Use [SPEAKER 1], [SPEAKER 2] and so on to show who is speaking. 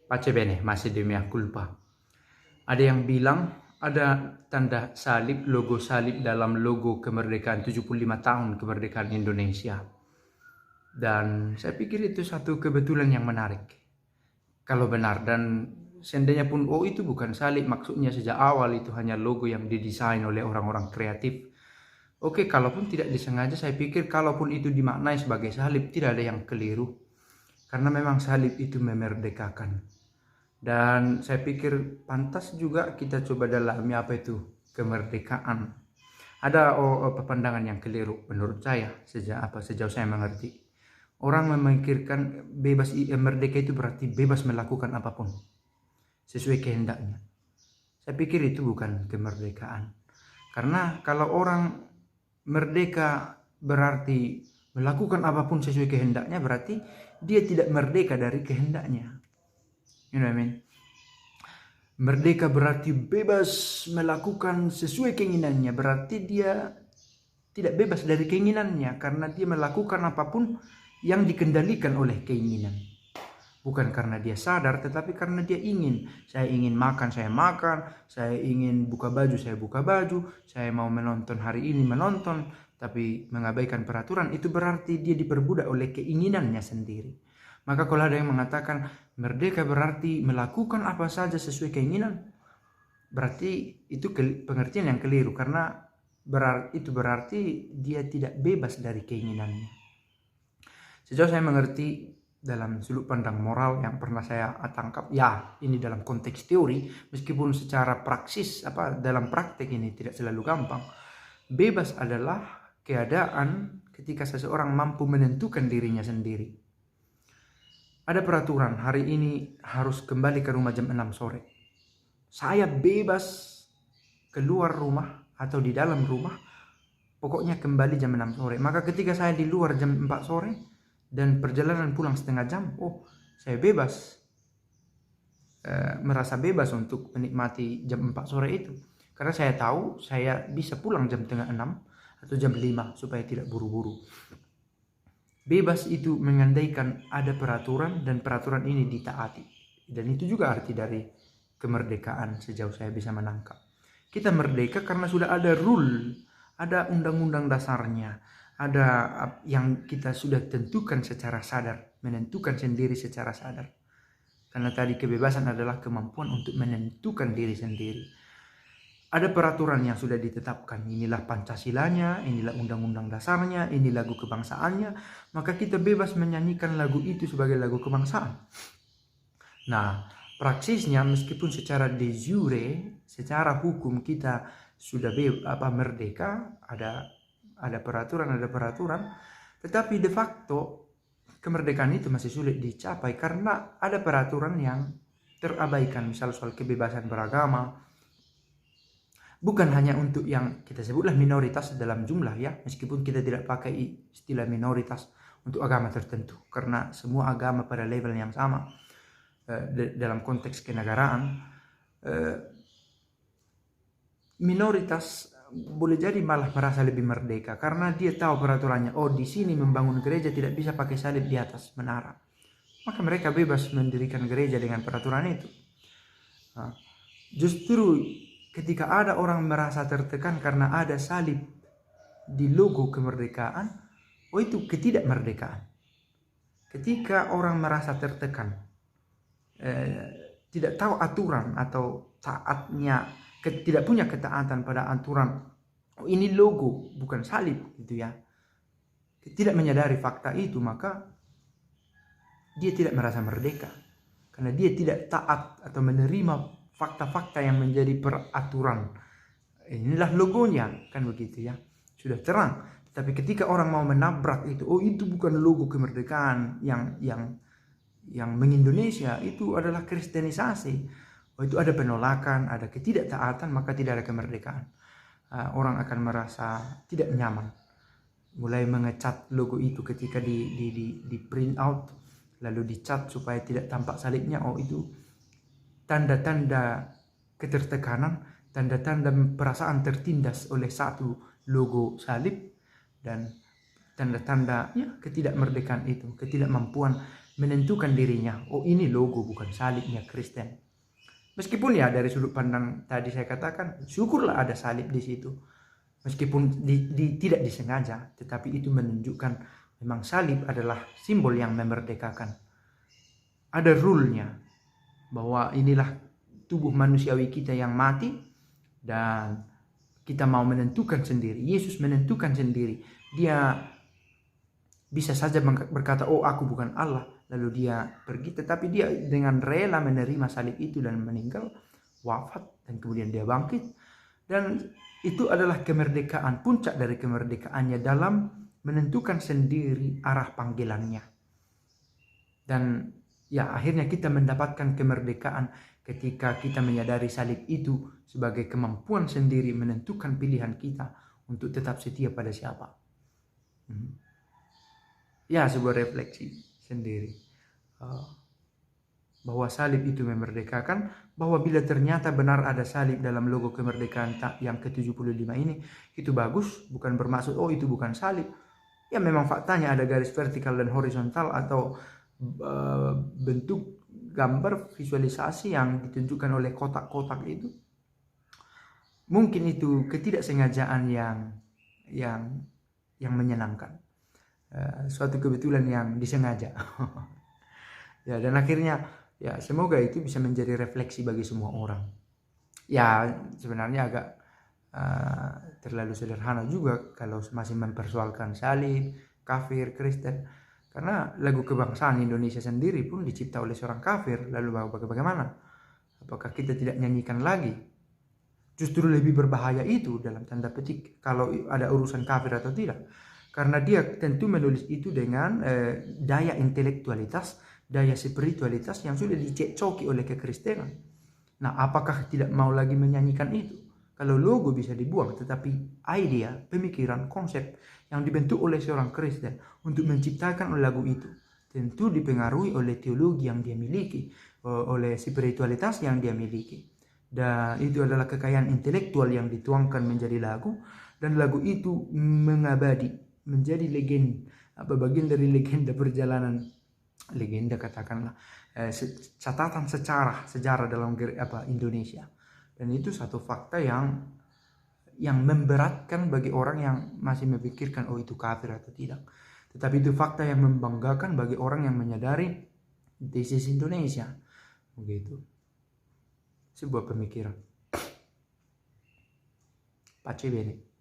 [SPEAKER 1] Pace bene, masih di mea culpa. Ada yang bilang ada tanda salib, logo salib dalam logo kemerdekaan 75 tahun kemerdekaan Indonesia. Dan saya pikir itu satu kebetulan yang menarik. Kalau benar dan seandainya pun itu bukan salib, maksudnya sejak awal itu hanya logo yang didesain oleh orang-orang kreatif. Oke, kalaupun tidak disengaja, saya pikir kalaupun itu dimaknai sebagai salib, tidak ada yang keliru. Karena memang salib itu memerdekakan. Dan saya pikir pantas juga kita coba dalami apa itu kemerdekaan. Ada pandangan yang keliru menurut saya sejauh saya mengerti. Orang memikirkan merdeka itu berarti bebas melakukan apapun sesuai kehendaknya. Saya pikir itu bukan kemerdekaan. Karena kalau orang merdeka berarti melakukan apapun sesuai kehendaknya, berarti dia tidak merdeka dari kehendaknya. You know what I mean? Merdeka berarti bebas melakukan sesuai keinginannya, berarti dia tidak bebas dari keinginannya karena dia melakukan apapun yang dikendalikan oleh keinginan. Bukan karena dia sadar, tetapi karena dia ingin. Saya ingin makan, saya makan. Saya ingin buka baju, saya buka baju. Saya mau menonton hari ini, menonton. Tapi mengabaikan peraturan, itu berarti dia diperbudak oleh keinginannya sendiri. Maka kalau ada yang mengatakan merdeka berarti melakukan apa saja sesuai keinginan, berarti itu pengertian yang keliru. Karena itu berarti dia tidak bebas dari keinginannya. Sejauh saya mengerti dalam sudut pandang moral yang pernah saya tangkap, ya ini dalam konteks teori, meskipun secara praksis dalam praktek ini tidak selalu gampang. Bebas adalah keadaan ketika seseorang mampu menentukan dirinya sendiri. Ada peraturan hari ini harus kembali ke rumah jam 6 sore. Saya bebas keluar rumah atau di dalam rumah, pokoknya kembali jam 6 sore. Maka ketika saya di luar jam 4 sore dan perjalanan pulang setengah jam, saya bebas, merasa bebas untuk menikmati jam 4 sore itu. Karena saya tahu saya bisa pulang jam setengah 6 atau jam 5 supaya tidak buru-buru. Bebas itu mengandaikan ada peraturan dan peraturan ini ditaati. Dan itu juga arti dari kemerdekaan sejauh saya bisa menangkap. Kita merdeka karena sudah ada rule, ada undang-undang dasarnya, ada yang kita sudah tentukan secara sadar, menentukan sendiri secara sadar. Karena tadi kebebasan adalah kemampuan untuk menentukan diri sendiri. Ada peraturan yang sudah ditetapkan, inilah Pancasilanya, inilah undang-undang dasarnya, ini lagu kebangsaannya, maka kita bebas menyanyikan lagu itu sebagai lagu kebangsaan. Nah, praksisnya meskipun secara de jure, secara hukum kita sudah merdeka, ada peraturan, tetapi de facto kemerdekaan itu masih sulit dicapai karena ada peraturan yang terabaikan, misal soal kebebasan beragama. Bukan hanya untuk yang kita sebutlah minoritas dalam jumlah ya, meskipun kita tidak pakai istilah minoritas untuk agama tertentu, karena semua agama pada level yang sama dalam konteks kenegaraan. Minoritas boleh jadi malah merasa lebih merdeka karena dia tahu peraturannya. Di sini membangun gereja tidak bisa pakai salib di atas menara, maka mereka bebas mendirikan gereja dengan peraturan itu. Justru ketika ada orang merasa tertekan karena ada salib di logo kemerdekaan, itu ketidakmerdekaan. Ketika orang merasa tertekan, tidak tahu aturan atau taatnya, tidak punya ketaatan pada aturan, ini logo bukan salib gitu ya, tidak menyadari fakta itu, maka dia tidak merasa merdeka karena dia tidak taat atau menerima fakta-fakta yang menjadi peraturan. Inilah logonya, kan begitu ya, sudah terang. Tapi ketika orang mau menabrak itu, itu bukan logo kemerdekaan yang mengindonesia, itu adalah kristenisasi. Itu ada penolakan, ada ketidaktaatan, maka tidak ada kemerdekaan. Orang akan merasa tidak nyaman, mulai mengecat logo itu ketika di print out, lalu dicat supaya tidak tampak salibnya. Itu tanda-tanda ketertekanan, tanda-tanda perasaan tertindas oleh satu logo salib, dan tanda-tanda ketidakmerdekaan itu, ketidakmampuan menentukan dirinya, oh ini logo bukan salibnya Kristen. Meskipun ya dari sudut pandang tadi saya katakan, syukurlah ada salib di situ. Meskipun tidak disengaja, tetapi itu menunjukkan memang salib adalah simbol yang memerdekakan. Ada rule-nya, bahwa inilah tubuh manusiawi kita yang mati, dan kita mau menentukan sendiri. Yesus menentukan sendiri. Dia bisa saja berkata, oh aku bukan Allah, lalu dia pergi, tetapi dia dengan rela menerima salib itu dan meninggal, wafat, dan kemudian dia bangkit. Dan itu adalah kemerdekaan, puncak dari kemerdekaannya dalam menentukan sendiri arah panggilannya. Dan ya akhirnya kita mendapatkan kemerdekaan ketika kita menyadari salib itu sebagai kemampuan sendiri menentukan pilihan kita untuk tetap setia pada siapa. Ya, sebuah refleksi sendiri. Bahwa salib itu memerdekakan, bahwa bila ternyata benar ada salib dalam logo kemerdekaan yang ke-75 ini, itu bagus, bukan bermaksud oh itu bukan salib. Ya memang faktanya ada garis vertikal dan horizontal atau bentuk gambar visualisasi yang ditunjukkan oleh kotak-kotak itu. Mungkin itu ketidaksengajaan yang menyenangkan. Suatu kebetulan yang disengaja. Ya, dan akhirnya ya semoga itu bisa menjadi refleksi bagi semua orang. Ya sebenarnya agak terlalu sederhana juga kalau masih mempersoalkan salib, kafir, Kristen. Karena lagu kebangsaan Indonesia sendiri pun dicipta oleh seorang kafir. Lalu bagaimana? Apakah kita tidak nyanyikan lagi? Justru lebih berbahaya itu dalam tanda petik kalau ada urusan kafir atau tidak. Karena dia tentu menulis itu dengan daya intelektualitas, daya spiritualitas yang sudah dicekcoki oleh kekristenan. Nah, apakah tidak mau lagi menyanyikan itu? Kalau logo bisa dibuang, tetapi idea, pemikiran, konsep yang dibentuk oleh seorang Kristen untuk menciptakan lagu itu tentu dipengaruhi oleh teologi yang dia miliki, oleh spiritualitas yang dia miliki. Dan itu adalah kekayaan intelektual yang dituangkan menjadi lagu, dan lagu itu mengabadi, menjadi legenda, bagian dari legenda perjalanan, legenda katakanlah, catatan sejarah dalam Indonesia. Dan itu satu fakta yang memberatkan bagi orang yang masih memikirkan oh itu kafir atau tidak. Tetapi itu fakta yang membanggakan bagi orang yang menyadari this is Indonesia. Begitu. Sebuah pemikiran. Pace bene.